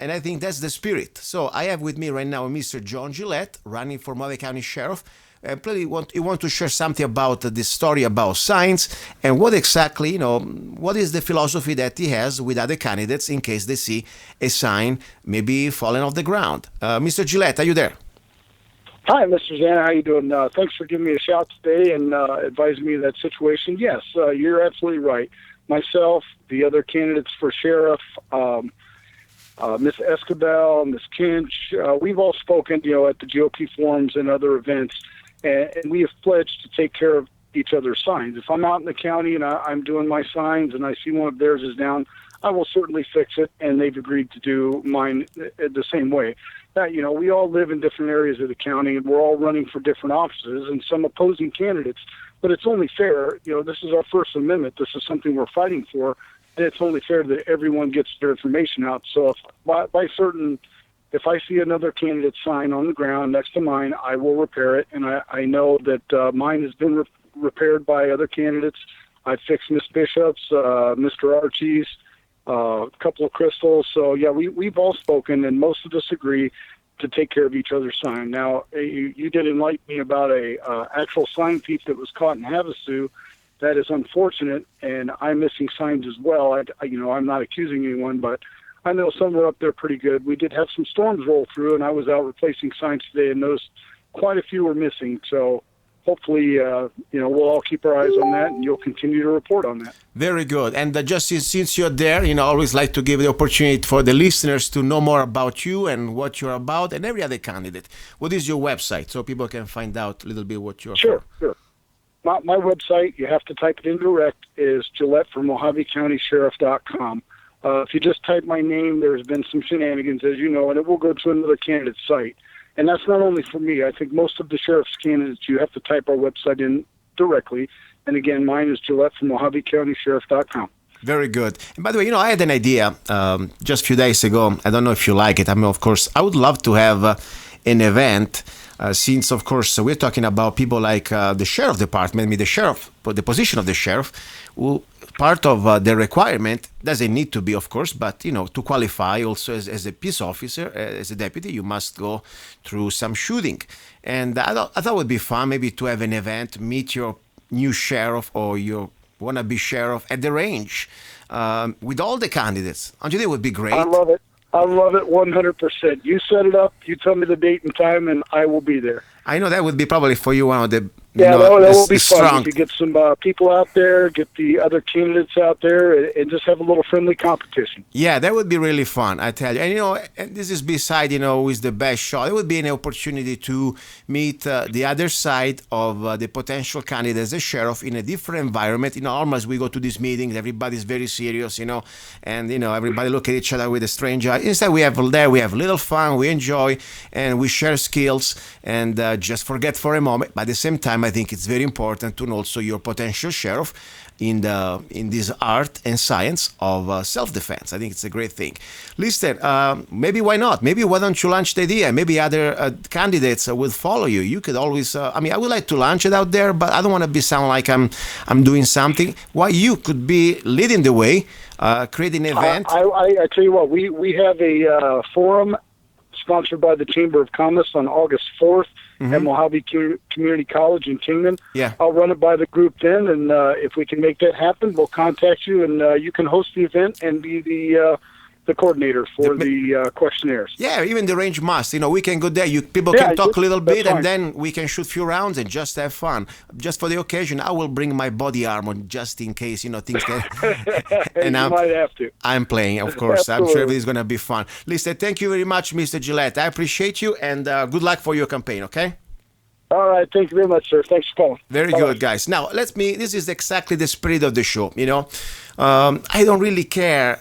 And I think that's the spirit. So I have with me right now Mr. John Gillette, running for Mojave County Sheriff. Probably you want to share something about this story about signs and what exactly, what is the philosophy that he has with other candidates in case they see a sign maybe falling off the ground. Mr. Gillette, are you there? Hi, Mr. Zanna. How you doing? Thanks for giving me a shout today and advising me of that situation. Yes, you're absolutely right. Myself, the other candidates for sheriff, Ms. Escabel, Ms. Kinch, we've all spoken, at the GOP forums and other events, and we have pledged to take care of each other's signs. If I'm out in the county and I'm doing my signs and I see one of theirs is down, I will certainly fix it, and they've agreed to do mine the same way. We all live in different areas of the county, and we're all running for different offices and some opposing candidates, but it's only fair. This is our First Amendment. This is something we're fighting for, and it's only fair that everyone gets their information out. So if I see another candidate sign on the ground next to mine, I will repair it, and I know that mine has been repaired by other candidates. I fixed Miss Bishop's, Mr. Archie's, a couple of crystals. So yeah, we've all spoken, and most of us agree to take care of each other's sign. Now, you did enlighten me about a actual sign thief that was caught in Havasu. That is unfortunate, and I'm missing signs as well. I'm not accusing anyone, but I know some are up there pretty good. We did have some storms roll through, and I was out replacing signs today, and noticed quite a few were missing. So hopefully, we'll all keep our eyes on that, and you'll continue to report on that. Very good. And just since you're there, I always like to give the opportunity for the listeners to know more about you and what you're about and every other candidate. What is your website so people can find out a little bit what you're Sure. My website, you have to type it in direct, is GilletteForMojaveCountySheriff.com. If you just type my name, there's been some shenanigans, as you know, and it will go to another candidate's site. And that's not only for me. I think most of the sheriff's candidates, you have to type our website in directly. And again, mine is GilletteForMojaveCountySheriff.com. Very good. And by the way, I had an idea just a few days ago. I don't know if you like it. Of course, I would love to have an event since, of course, we're talking about people like the sheriff department, the position of the sheriff, who part of the requirement doesn't need to be, of course, but, to qualify also as a peace officer, as a deputy, you must go through some shooting. And I thought it would be fun maybe to have an event, meet your new sheriff or your wannabe sheriff at the range with all the candidates. Don't you think it would be great? I love it. 100%. You set it up, you tell me the date and time, and I will be there. I know that would be probably for you one of the that will be fun. If you get some people out there, get the other candidates out there, and just have a little friendly competition. Yeah, that would be really fun, I tell you. And, and this is beside, who is the best shot. It would be an opportunity to meet the other side of the potential candidate as a sheriff in a different environment. Almost we go to these meetings, everybody's very serious, and, everybody look at each other with a strange eye. Instead, we have a little fun, we enjoy, and we share skills and just forget for a moment. But at the same time, I think it's very important to know also your potential sheriff in this art and science of self-defense. I think it's a great thing. Listen, maybe why not? Maybe why don't you launch the idea? Maybe other candidates will follow you. You could always, I would like to launch it out there, but I don't want to sound like I'm doing something. Why you could be leading the way, creating an event. I tell you what, we have a forum sponsored by the Chamber of Commerce on August 4th at Mojave Community College in Kingman. Yeah. I'll run it by the group then, and if we can make that happen, we'll contact you, and you can host the event and be the coordinator for the questionnaires. Yeah, even the range must. We can go there. People can talk a little bit, and then we can shoot a few rounds and just have fun. Just for the occasion, I will bring my body armor just in case, things can... and you might have to. I'm playing, of course. Absolutely. I'm sure everything's going to be fun. Listen, thank you very much, Mr. Gillette. I appreciate you, and good luck for your campaign, okay? All right, thank you very much, sir. Thanks for calling. Very good, guys. Now, this is exactly the spirit of the show, I don't really care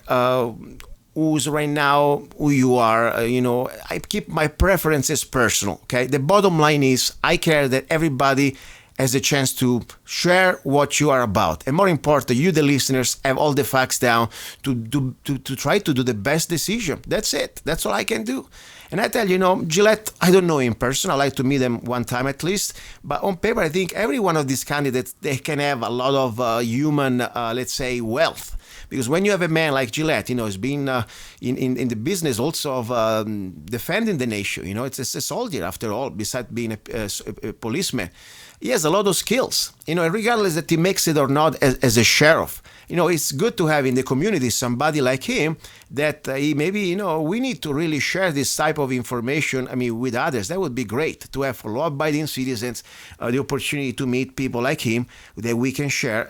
who's right now, who you are, I keep my preferences personal, okay? The bottom line is I care that everybody has a chance to share what you are about. And more important, you, the listeners, have all the facts down to try to do the best decision. That's it. That's all I can do. And I tell you, Gillette, I don't know in person. I like to meet them one time at least. But on paper, I think every one of these candidates, they can have a lot of human, let's say, wealth. Because when you have a man like Gillette, has been in the business also of defending the nation. It's a soldier after all, besides being a policeman. He has a lot of skills, regardless that he makes it or not as a sheriff. It's good to have in the community somebody like him that we need to really share this type of information, with others. That would be great to have for law-abiding citizens the opportunity to meet people like him, that we can share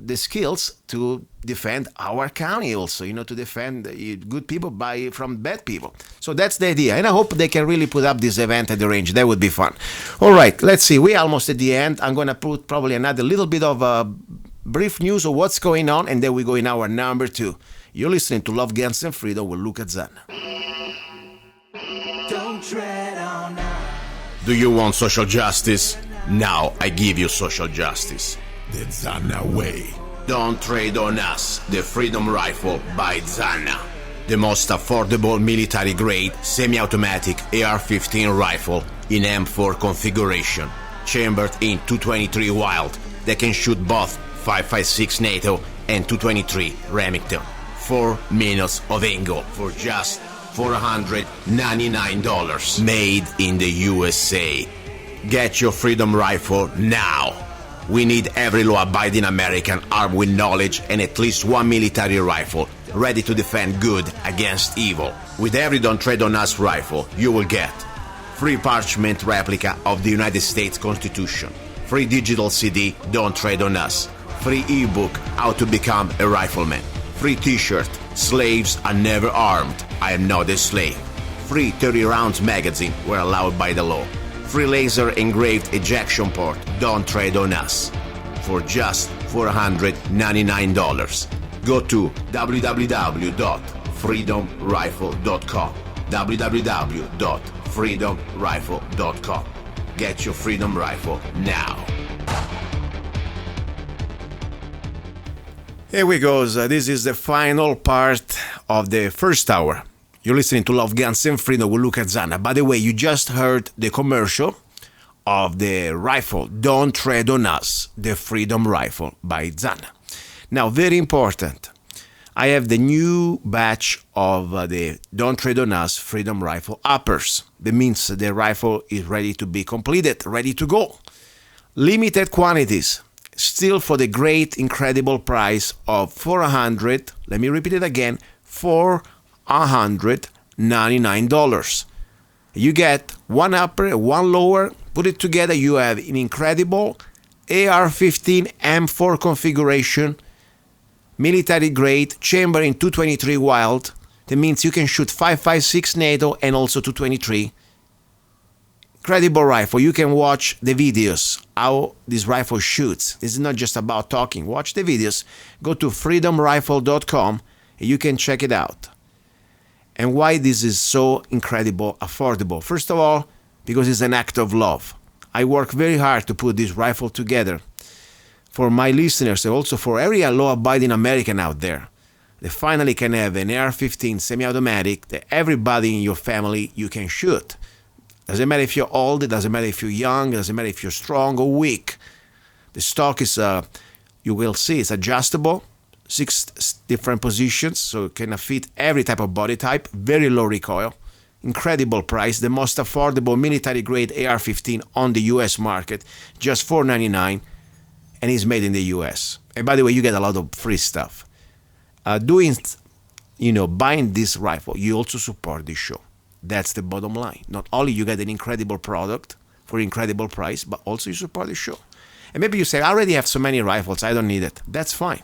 the skills to defend our county also, to defend good people from bad people. So that's the idea. And I hope they can really put up this event at the range. That would be fun. All right, let's see. We're almost at the end. I'm going to put probably another little bit of brief news of what's going on, and then we go in our number 2. You're listening to Love, Guns, and Freedom with Luca Zanna. Don't tread on us. Do you want social justice? Now I give you social justice. The Zanna way. Don't trade on us, the Freedom Rifle by Zanna. The most affordable military-grade semi-automatic AR-15 rifle in M4 configuration, chambered in 223 Wild, that can shoot both 5.56 NATO and 223 Remington. 4 minutes of angle for just $499, made in the USA. Get your Freedom Rifle now. We need every law-abiding American armed with knowledge and at least one military rifle ready to defend good against evil. With every Don't Trade on Us rifle, you will get free parchment replica of the United States Constitution, free digital CD Don't Trade on Us, free ebook How to Become a Rifleman, free t-shirt Slaves Are Never Armed, I Am Not a Slave, free 30 rounds magazine where allowed by the law, free laser engraved ejection port Don't Trade on Us for just $499. Go to www.freedomrifle.com, www.freedomrifle.com. Get your Freedom Rifle now. Here we go. This is the final part of the first hour. You're listening to Love, Guns, and Freedom with Luca Zanna. By the way, you just heard the commercial of the rifle, Don't Tread on Us, the Freedom Rifle by Zanna. Now, very important, I have the new batch of the Don't Tread on Us Freedom Rifle uppers. That means the rifle is ready to be completed, ready to go. Limited quantities, still for the great, incredible price of $400, let me repeat it again, $499. You get one upper, one lower, put it together, you have an incredible AR-15 M4 configuration, military grade, chamber in 223 Wild. That means you can shoot 5.56 NATO and also 223. Incredible rifle. You can watch the videos, how this rifle shoots. This is not just about talking. Watch the videos. Go to freedomrifle.com and you can check it out. And why this is so incredible, affordable? First of all, because it's an act of love. I work very hard to put this rifle together for my listeners and also for every law-abiding American out there. They finally can have an AR-15 semi-automatic that everybody in your family you can shoot. Doesn't matter if you're old, it doesn't matter if you're young, it doesn't matter if you're strong or weak. The stock is, you will see, it's adjustable, 6 different positions, so it can fit every type of body type, very low recoil, incredible price, the most affordable military-grade AR-15 on the U.S. market, just $499, and it's made in the U.S. And by the way, you get a lot of free stuff. Buying this rifle, you also support this show. That's the bottom line. Not only you get an incredible product for incredible price, but also you support the show. And maybe you say, I already have so many rifles, I don't need it. That's fine.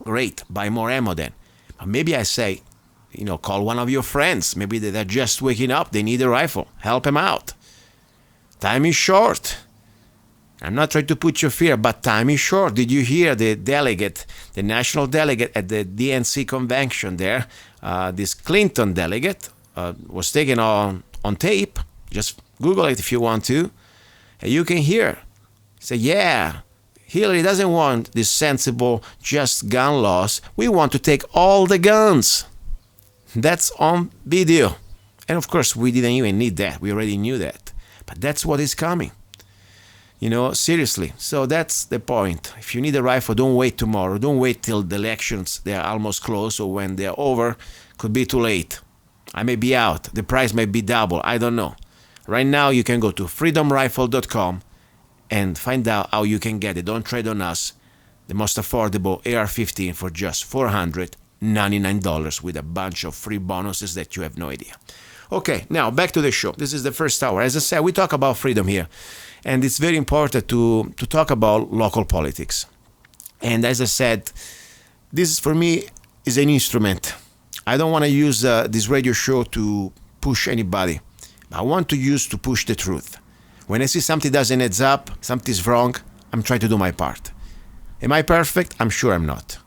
Great, buy more ammo then. But maybe I say, call one of your friends. Maybe they're just waking up, they need a rifle. Help them out. Time is short. I'm not trying to put you fear, but time is short. Did you hear the delegate, the national delegate at the DNC convention there? This Clinton delegate was taken on tape. Just Google it if you want to. And you can hear. Say, yeah, Hillary doesn't want this sensible, just gun laws. We want to take all the guns. That's on video. And of course, we didn't even need that. We already knew that. But that's what is coming. Seriously. So that's the point. If you need a rifle, don't wait tomorrow. Don't wait till the elections, they are almost close, or when they're over, could be too late. I may be out. The price may be double. I don't know. Right now, you can go to freedomrifle.com and find out how you can get it. Don't trade on us. The most affordable AR-15 for just $499 with a bunch of free bonuses that you have no idea. Okay, now back to the show. This is the first hour. As I said, we talk about freedom here. And it's very important to talk about local politics. And as I said, this for me is an instrument. I don't want to use this radio show to push anybody. I want to use to push the truth. When I see something doesn't adds up, something's wrong, I'm trying to do my part. Am I perfect? I'm sure I'm not.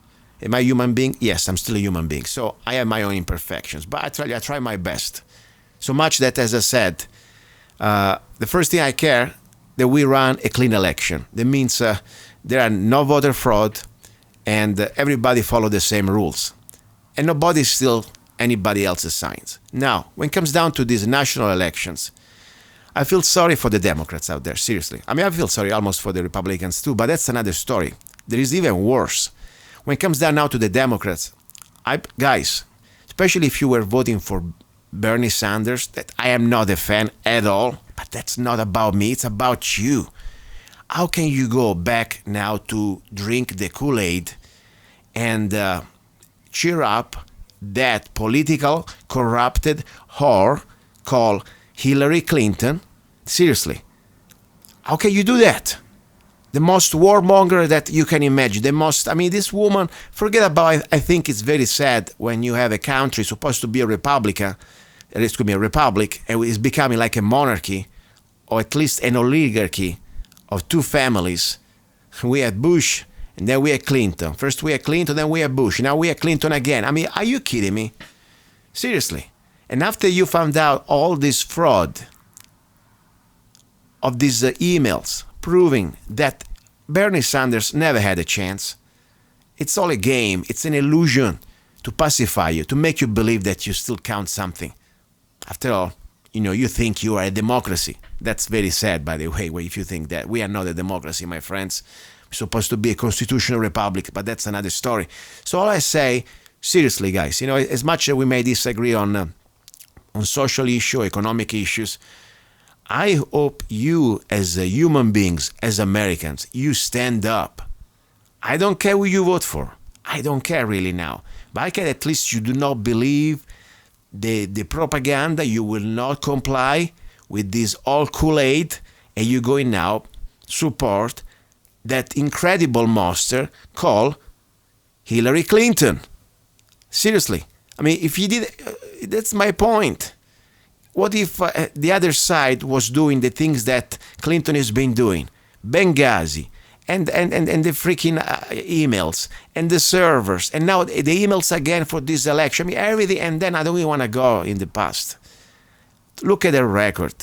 Am I a human being? Yes, I'm still a human being. So I have my own imperfections, but I try my best. So much that, as I said, the first thing I care that we run a clean election. That means there are no voter fraud and everybody follow the same rules. And nobody steal anybody else's signs. Now, when it comes down to these national elections, I feel sorry for the Democrats out there, seriously. I mean, I feel sorry almost for the Republicans too, but that's another story. There is even worse. When it comes down now to the Democrats, guys, especially if you were voting for Bernie Sanders, that I am not a fan at all, but that's not about me, it's about you. How can you go back now to drink the Kool-Aid and cheer up that political, corrupted whore called Hillary Clinton? Seriously, how can you do that? The most warmonger that you can imagine. This woman, forget about, I think it's very sad when you have a country supposed to be a republic, and it's becoming like a monarchy, or at least an oligarchy of two families. We had Bush, and then we had Clinton. First we had Clinton, then we had Bush. Now we had Clinton again. I mean, are you kidding me? Seriously. And after you found out all this fraud of these emails proving that Bernie Sanders never had a chance, it's all a game. It's an illusion to pacify you, to make you believe that you still count something. After all, you think you are a democracy. That's very sad, by the way, if you think that. We are not a democracy, my friends. We're supposed to be a constitutional republic, but that's another story. So all I say, seriously, guys, as much as we may disagree on social issues, economic issues, I hope you, as human beings, as Americans, you stand up. I don't care who you vote for. I don't care really now. But I care at least you do not believe the propaganda. You will not comply with this all Kool-Aid, and you're going now support that incredible monster called Hillary Clinton. Seriously. I mean, if you did, that's my point. What if the other side was doing the things that Clinton has been doing? Benghazi, and the freaking emails, and the servers, and now the emails again for this election. I mean, everything, and then I don't even want to go in the past. Look at their record.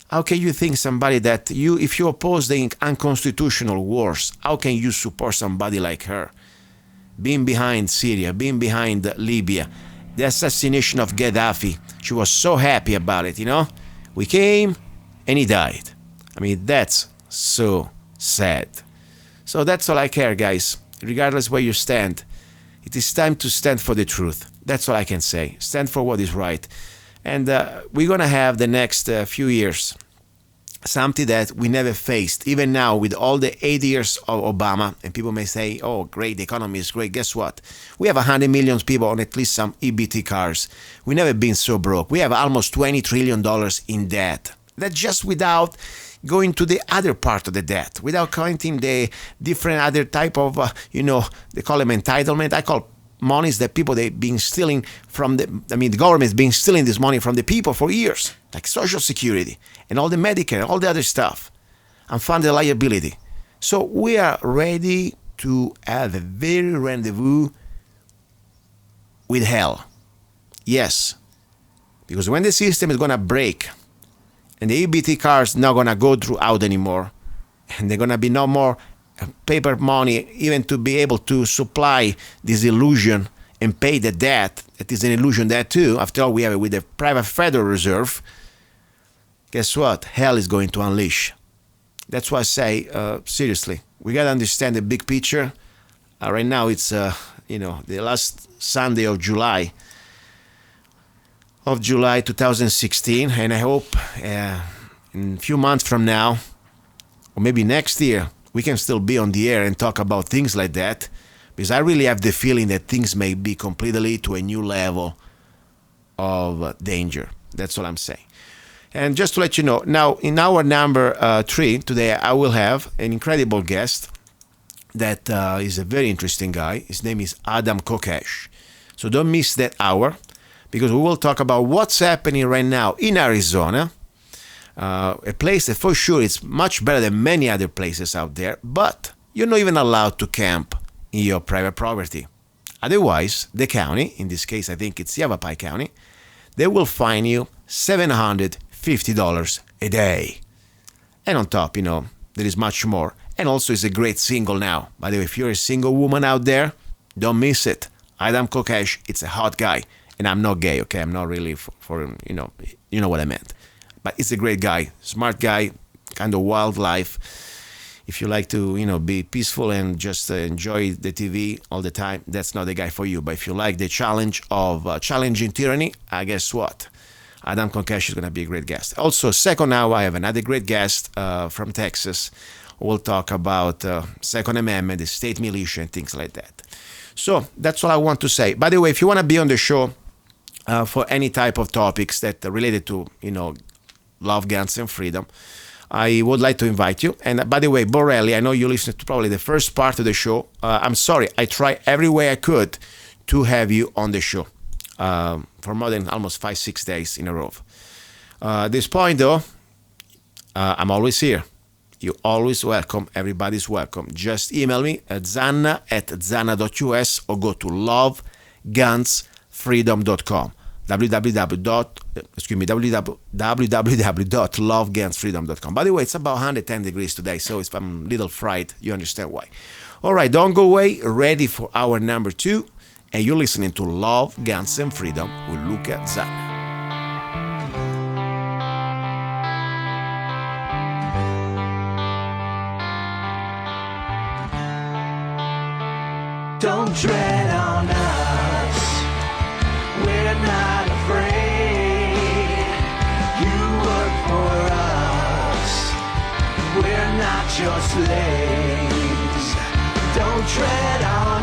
How can you think somebody that if you oppose the unconstitutional wars, how can you support somebody like her? Being behind Syria, being behind Libya, the assassination of Gaddafi. She was so happy about it, We came and he died. I mean, that's so sad. So that's all I care, guys. Regardless where you stand, it is time to stand for the truth. That's all I can say. Stand for what is right. And we're going to have the next few years something that we never faced. Even now, with all the 8 years of Obama, and people may say, oh, great, the economy is great. Guess what? We have 100 million people on at least some EBT cars. We've never been so broke. We have almost $20 trillion in debt. That's just without going to the other part of the debt, without counting the different other type of, they call them entitlement. I call monies that people, they've been stealing from the government's been stealing this money from the people for years, like Social Security and all the Medicare, all the other stuff, unfunded liability. So we are ready to have a very rendezvous with hell. Yes, because when the system is going to break and the EBT cards not going to go throughout anymore, and they're going to be no more paper money even to be able to supply this illusion and pay the debt, that is an illusion there too. After all, we have it with the private Federal Reserve. Guess what? Hell is going to unleash. That's why I say, seriously, we got to understand the big picture. Right now, it's, the last Sunday of July 2016, and I hope in a few months from now, or maybe next year, we can still be on the air and talk about things like that, because I really have the feeling that things may be completely to a new level of danger. That's what I'm saying. And just to let you know, now in our number 3 today, I will have an incredible guest that is a very interesting guy. His name is Adam Kokesh. So don't miss that hour, because we will talk about what's happening right now in Arizona, a place that for sure is much better than many other places out there, but you're not even allowed to camp in your private property. Otherwise, the county, in this case I think it's Yavapai County, they will fine you $750 a day. And on top, there is much more. And also it's a great single now. By the way, if you're a single woman out there, don't miss it. Adam Kokesh, it's a hot guy. And I'm not gay, okay? I'm not really for you know what I meant. But it's a great guy, smart guy, kind of wild life. If you like to, be peaceful and just enjoy the TV all the time, that's not the guy for you. But if you like the challenge of challenging tyranny, guess what? Adam Kokesh is going to be a great guest. Also, second hour, I have another great guest from Texas. We'll talk about Second Amendment, the state militia, and things like that. So that's all I want to say. By the way, if you want to be on the show for any type of topics that are related to, love, guns, and freedom, I would like to invite you. And by the way, Borrelli, I know you listened to probably the first part of the show. I'm sorry, I tried every way I could to have you on the show for more than almost 5-6 days in a row. At this point, though, I'm always here. You're always welcome. Everybody's welcome. Just email me at zanna@zanna.us or go to lovegunsfreedom.com. www.lovegunsfreedom.com. By the way, it's about 110 degrees today, so if I'm a little fried, you understand why. All right, don't go away. Ready for hour number 2, and you're listening to Love, Guns, and Freedom with Luca Zanna. Don't tread on us, we're not afraid. You work for us, we're not your slaves. Don't tread on